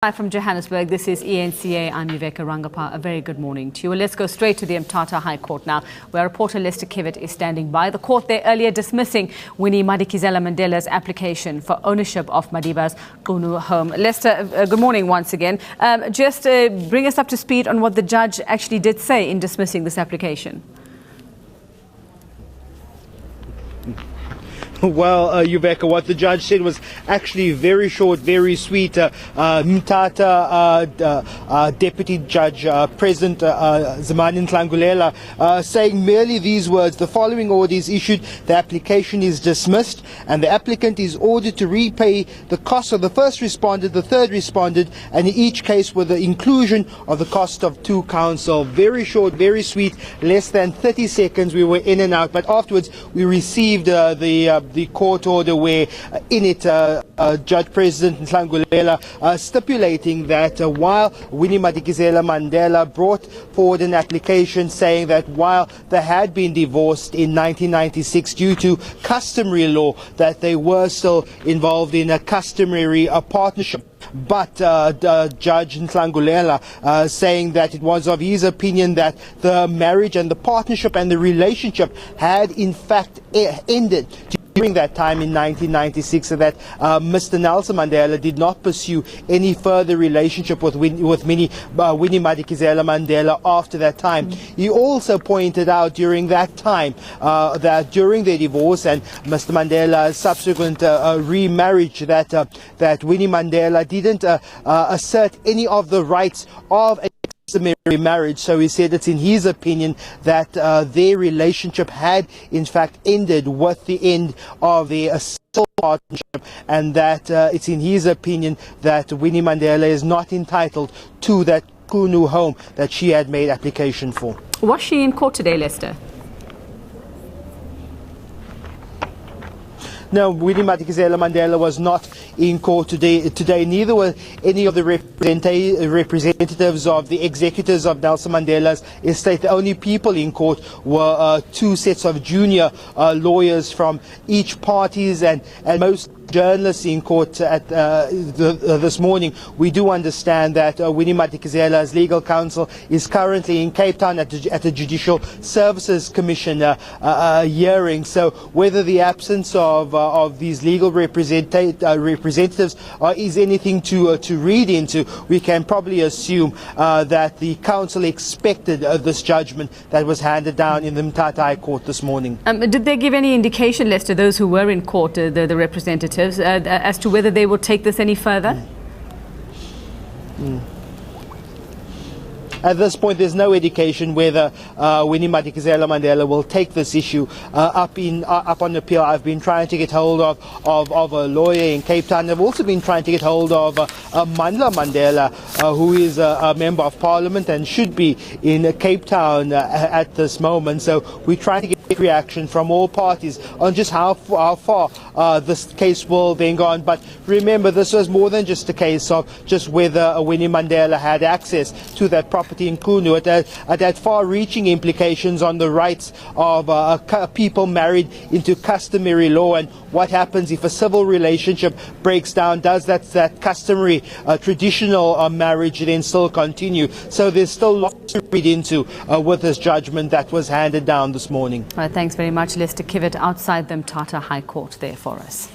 Live from Johannesburg, this is eNCA. I'm Yuveka Rangapa. A very good morning to you. Well, let's go straight to the Mthatha High Court now, where reporter Lester Kiewit is standing by. The court there earlier dismissing Winnie Madikizela-Mandela's application for ownership of Madiba's Qunu home. Lester, good morning once again. Just bring us up to speed on what the judge actually did say in dismissing this application. Well, Yuveka, what the judge said was actually very short, very sweet. Mthatha, Deputy Judge President Zamani Ntlangulela, saying merely these words: the following order is issued, the application is dismissed, and the applicant is ordered to repay the cost of the first respondent, the third respondent, and in each case with the inclusion of the cost of two counsel. Very short, very sweet, less than 30 seconds. We were in and out, but afterwards we received the court order where in it Judge President Ntlangulela stipulating that while Winnie Madikizela-Mandela brought forward an application saying that while they had been divorced in 1996 due to customary law, that they were still involved in a customary partnership. But Judge Ntlangulela saying that it was of his opinion that the marriage and the partnership and the relationship had in fact ended during that time in 1996, so that Mr. Nelson Mandela did not pursue any further relationship with Winnie Madikizela-Mandela after that time. He also pointed out during that time that during their divorce and Mr. Mandela's subsequent remarriage that Winnie Mandela didn't assert any of the rights of a customary marriage. So he said it's in his opinion that their relationship had in fact ended with the end of their civil partnership, and that it's in his opinion that Winnie Mandela is not entitled to that Qunu home that she had made application for. Was she in court today, Lester? No, Winnie Madikizela-Mandela was not in court today. Neither were any of the representatives of the executors of Nelson Mandela's estate. The only people in court were two sets of junior lawyers from each parties, and most journalists in court at this morning. We do understand that Winnie Madikizela's legal counsel is currently in Cape Town at the Judicial Services Commission hearing. So whether the absence of these legal representatives is anything to read into, we can probably assume that the counsel expected this judgment that was handed down in the Mthatha High Court this morning. Did they give any indication, Lester, those who were in court, the representatives, as to whether they will take this any further? At this point, there's no indication whether Winnie Madikizela-Mandela will take this issue up on appeal. I've been trying to get hold of a lawyer in Cape Town. I've also been trying to get hold of Mandla Mandela, who is a member of Parliament and should be in Cape Town at this moment. So we're trying to get reaction from all parties on just how far this case will then go on. But remember, this was more than just a case of just whether Winnie Mandela had access to that property in Qunu. It had far-reaching implications on the rights of people married into customary law, and what happens if a civil relationship breaks down. Does that customary traditional marriage then still continue? So there's still lots to read into with this judgment that was handed down this morning. Thanks very much, Lester Kiewit, outside the Mthatha High Court there for us.